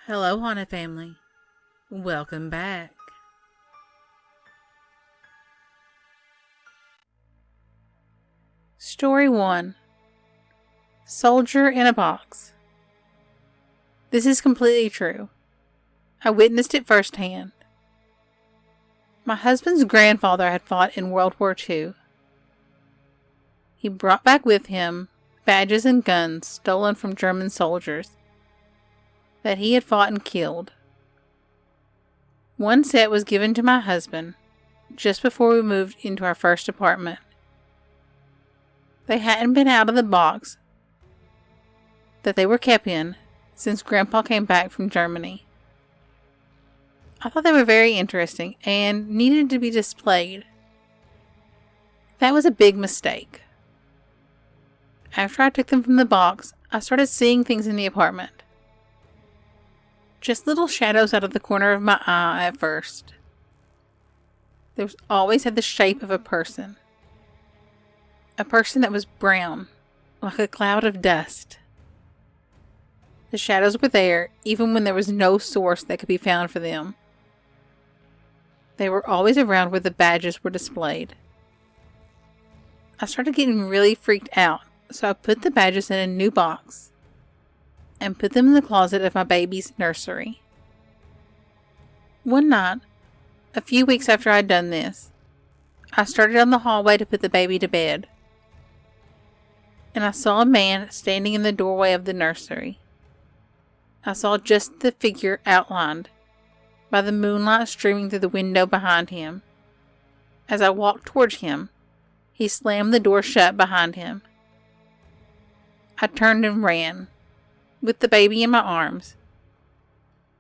Hello, Haunted Family. Welcome back. Story 1. Soldier in a Box. This is completely true. I witnessed it firsthand. My husband's grandfather had fought in World War II. He brought back with him badges and guns stolen from German soldiers that he had fought and killed. One set was given to my husband just before we moved into our first apartment. They hadn't been out of the box that they were kept in since Grandpa came back from Germany. I thought they were very interesting and needed to be displayed. That was a big mistake. After I took them from the box, I started seeing things in the apartment. Just little shadows out of the corner of my eye at first. They always had the shape of a person. A person that was brown, like a cloud of dust. The shadows were there even when there was no source that could be found for them. They were always around where the badges were displayed. I started getting really freaked out, so I put the badges in a new box and put them in the closet of my baby's nursery. One night, a few weeks after I'd done this, I started down the hallway to put the baby to bed, and I saw a man standing in the doorway of the nursery. I saw just the figure outlined by the moonlight streaming through the window behind him. As I walked towards him, he slammed the door shut behind him. I turned and ran, with the baby in my arms,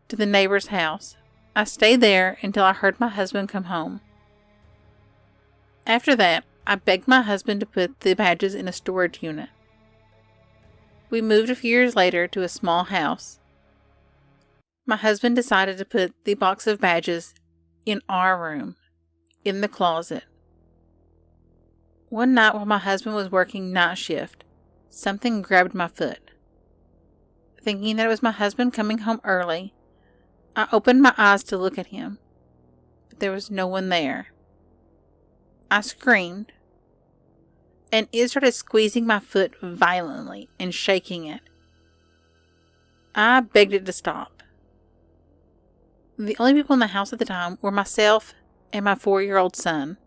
to the neighbor's house. I stayed there until I heard my husband come home. After that, I begged my husband to put the badges in a storage unit. We moved a few years later to a small house. My husband decided to put the box of badges in our room, in the closet. One night while my husband was working night shift, something grabbed my foot. Thinking that it was my husband coming home early, I opened my eyes to look at him, but there was no one there. I screamed, and it started squeezing my foot violently and shaking it. I begged it to stop. The only people in the house at the time were myself and my 4-year-old son.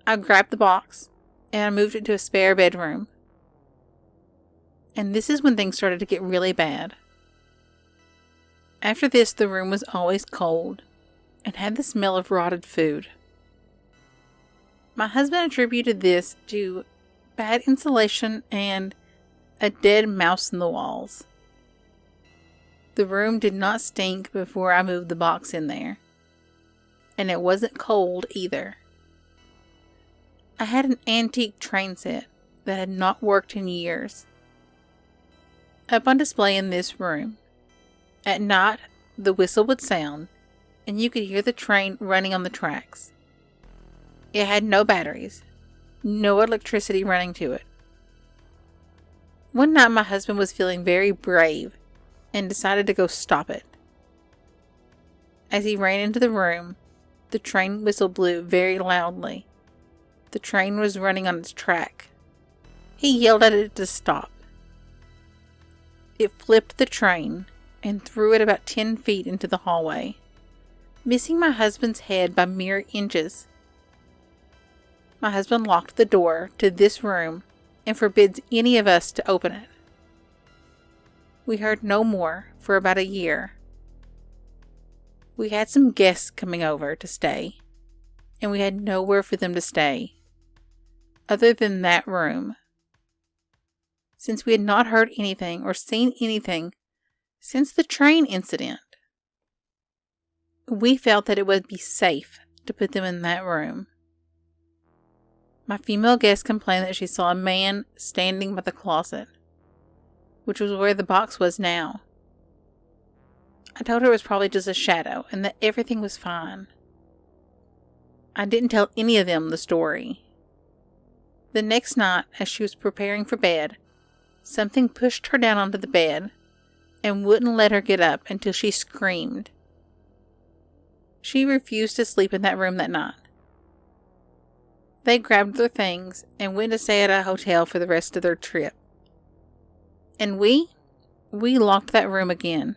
I grabbed the box and I moved it to a spare bedroom. And this is when things started to get really bad. After this, the room was always cold and had the smell of rotted food. My husband attributed this to bad insulation and a dead mouse in the walls. The room did not stink before I moved the box in there, and it wasn't cold either. I had an antique train set that had not worked in years, up on display in this room. At night, the whistle would sound, and you could hear the train running on the tracks. It had no batteries, no electricity running to it. One night my husband was feeling very brave and decided to go stop it. As he ran into the room, the train whistle blew very loudly. The train was running on its track. He yelled at it to stop. It flipped the train and threw it about 10 feet into the hallway, missing my husband's head by mere inches. My husband locked the door to this room and forbids any of us to open it. We heard no more for about a year. We had some guests coming over to stay, and we had nowhere for them to stay, other than that room. Since we had not heard anything or seen anything since the train incident, we felt that it would be safe to put them in that room. My female guest complained that she saw a man standing by the closet, which was where the box was now. I told her it was probably just a shadow and that everything was fine. I didn't tell any of them the story. The next night, as she was preparing for bed, something pushed her down onto the bed and wouldn't let her get up until she screamed. She refused to sleep in that room that night. They grabbed their things and went to stay at a hotel for the rest of their trip. And we locked that room again.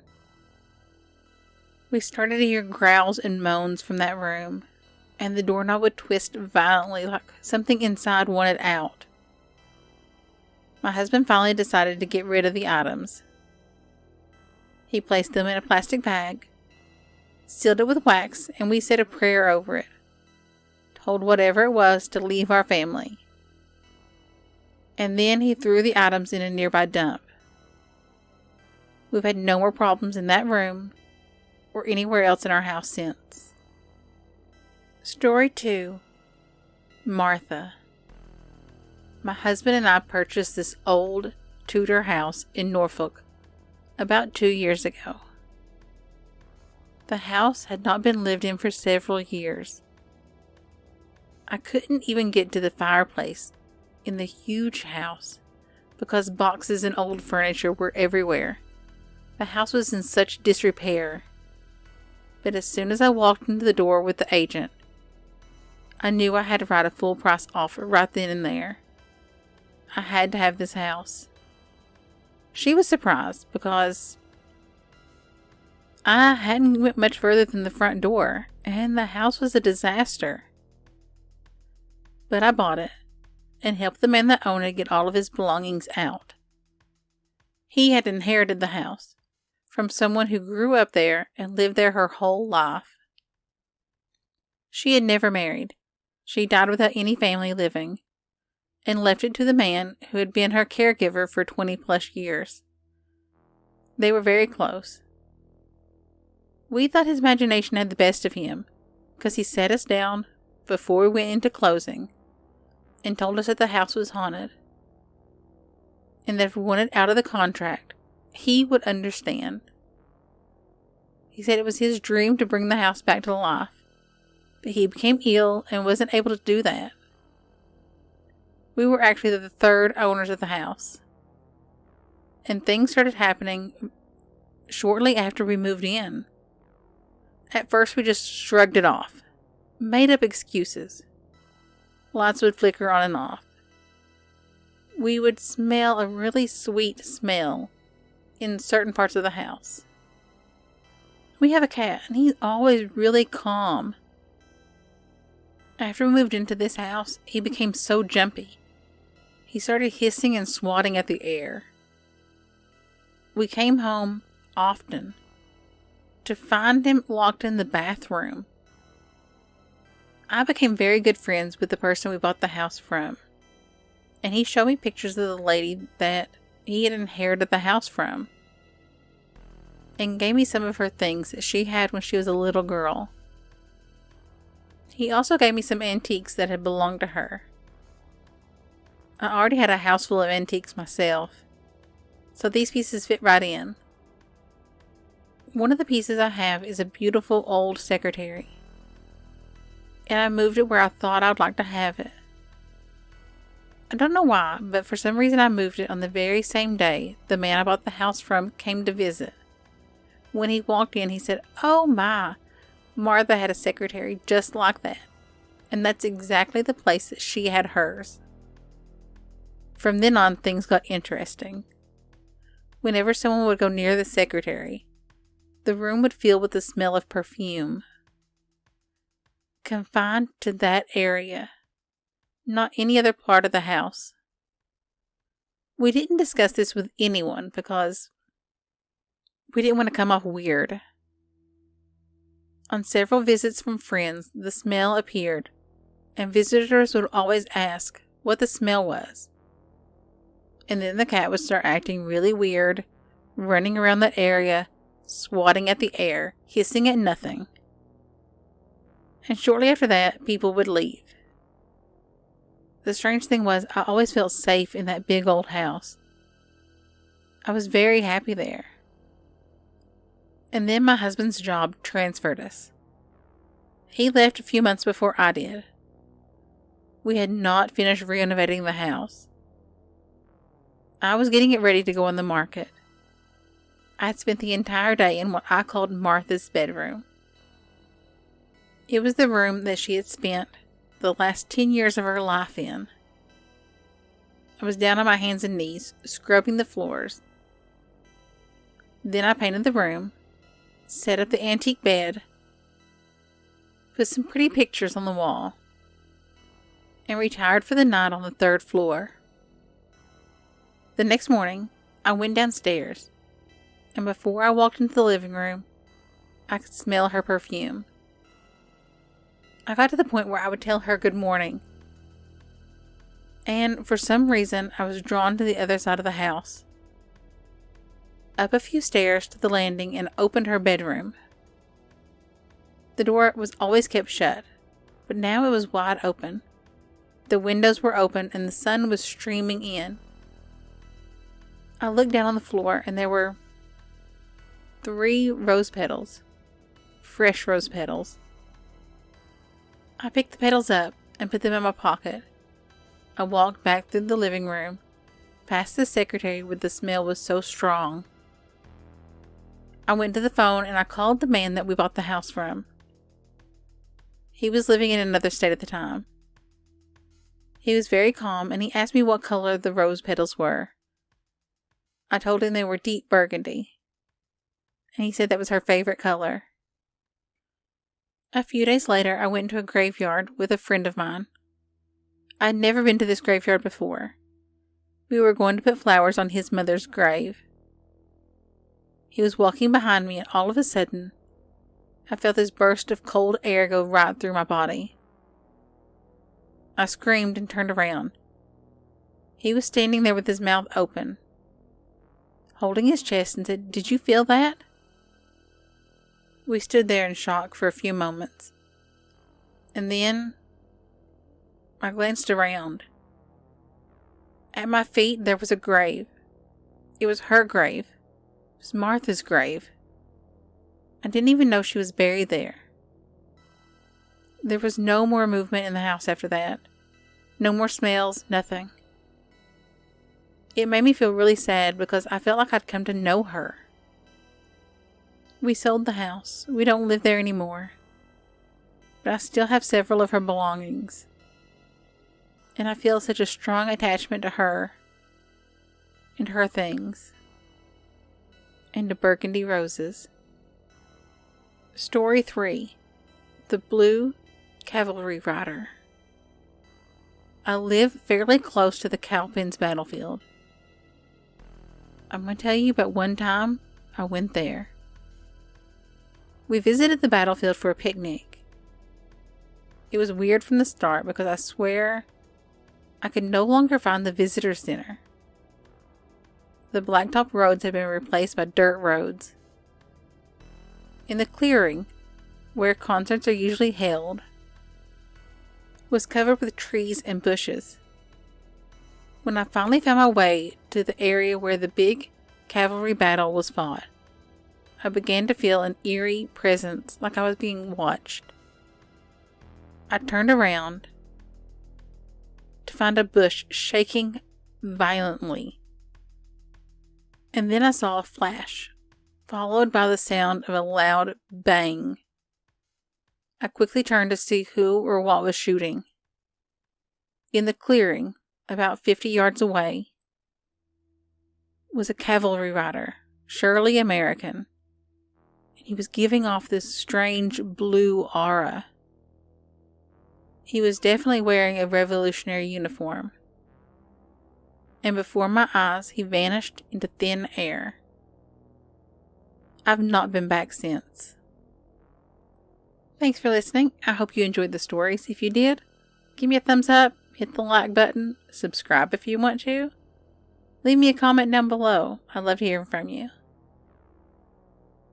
We started to hear growls and moans from that room, and the doorknob would twist violently like something inside wanted out. My husband finally decided to get rid of the items. He placed them in a plastic bag, sealed it with wax, and we said a prayer over it. Told whatever it was to leave our family. And then he threw the items in a nearby dump. We've had no more problems in that room or anywhere else in our house since. Story 2. Martha. My husband and I purchased this old Tudor house in Norfolk about 2 years ago. The house had not been lived in for several years. I couldn't even get to the fireplace in the huge house because boxes and old furniture were everywhere. The house was in such disrepair. But as soon as I walked into the door with the agent, I knew I had to write a full price offer right then and there. I had to have this house. She was surprised because I hadn't went much further than the front door, and the house was a disaster. But I bought it and helped the man that owned it get all of his belongings out. He had inherited the house from someone who grew up there and lived there her whole life. She had never married. She died without any family living and left it to the man who had been her caregiver for 20 plus years. They were very close. We thought his imagination had the best of him because he sat us down before we went into closing and told us that the house was haunted and that if we wanted out of the contract, he would understand. He said it was his dream to bring the house back to life, but he became ill and wasn't able to do that. We were actually the third owners of the house, and things started happening shortly after we moved in. At first, we just shrugged it off, made up excuses. Lights would flicker on and off. We would smell a really sweet smell in certain parts of the house. We have a cat, and he's always really calm. After we moved into this house, he became so jumpy. He started hissing and swatting at the air. We came home often to find him locked in the bathroom. I became very good friends with the person we bought the house from, and he showed me pictures of the lady that he had inherited the house from, and gave me some of her things that she had when she was a little girl. He also gave me some antiques that had belonged to her. I already had a house full of antiques myself, so these pieces fit right in. One of the pieces I have is a beautiful old secretary, and I moved it where I thought I would like to have it. I don't know why, but for some reason I moved it on the very same day the man I bought the house from came to visit. When he walked in, he said, "Oh my, Martha had a secretary just like that." And that's exactly the place that she had hers. From then on, things got interesting. Whenever someone would go near the secretary, the room would fill with the smell of perfume. Confined to that area, not any other part of the house. We didn't discuss this with anyone because we didn't want to come off weird. On several visits from friends, the smell appeared, and visitors would always ask what the smell was. And then the cat would start acting really weird, running around that area, swatting at the air, hissing at nothing. And shortly after that, people would leave. The strange thing was, I always felt safe in that big old house. I was very happy there. And then my husband's job transferred us. He left a few months before I did. We had not finished renovating the house. I was getting it ready to go on the market. I had spent the entire day in what I called Martha's bedroom. It was the room that she had spent the last 10 years of her life in. I was down on my hands and knees, scrubbing the floors. Then I painted the room, set up the antique bed, put some pretty pictures on the wall, and retired for the night on the 3rd floor. The next morning, I went downstairs, and before I walked into the living room, I could smell her perfume. I got to the point where I would tell her good morning, and for some reason, I was drawn to the other side of the house. Up a few stairs to the landing and opened her bedroom. The door was always kept shut, but now it was wide open. The windows were open and the sun was streaming in. I looked down on the floor and there were 3 rose petals. Fresh rose petals. I picked the petals up and put them in my pocket. I walked back through the living room, past the secretary where the smell was so strong. I went to the phone and I called the man that we bought the house from. He was living in another state at the time. He was very calm and he asked me what color the rose petals were. I told him they were deep burgundy, and he said that was her favorite color. A few days later, I went to a graveyard with a friend of mine. I had never been to this graveyard before. We were going to put flowers on his mother's grave. He was walking behind me, and all of a sudden, I felt this burst of cold air go right through my body. I screamed and turned around. He was standing there with his mouth open, holding his chest, and said, "Did you feel that?" We stood there in shock for a few moments. And then I glanced around. At my feet there was a grave. It was her grave. It was Martha's grave. I didn't even know she was buried there. There was no more movement in the house after that. No more smells, nothing. It made me feel really sad because I felt like I'd come to know her. We sold the house. We don't live there anymore. But I still have several of her belongings. And I feel such a strong attachment to her and her things and to burgundy roses. Story 3. The Blue Cavalry Rider. I live fairly close to the Cowpens battlefield. I'm going to tell you about one time I went there. We visited the battlefield for a picnic. It was weird from the start because I swear I could no longer find the visitor center. The blacktop roads had been replaced by dirt roads. In the clearing, where concerts are usually held, was covered with trees and bushes. When I finally found my way to the area where the big cavalry battle was fought, I began to feel an eerie presence, like I was being watched. I turned around to find a bush shaking violently. And then I saw a flash, followed by the sound of a loud bang. I quickly turned to see who or what was shooting. In the clearing, about 50 yards away, was a cavalry rider, surely American. He was giving off this strange blue aura. He was definitely wearing a revolutionary uniform. And before my eyes, he vanished into thin air. I've not been back since. Thanks for listening. I hope you enjoyed the stories. If you did, give me a thumbs up, hit the like button, subscribe if you want to. Leave me a comment down below. I'd love to hear from you.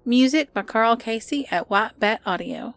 Music by Carl Casey at White Bat Audio.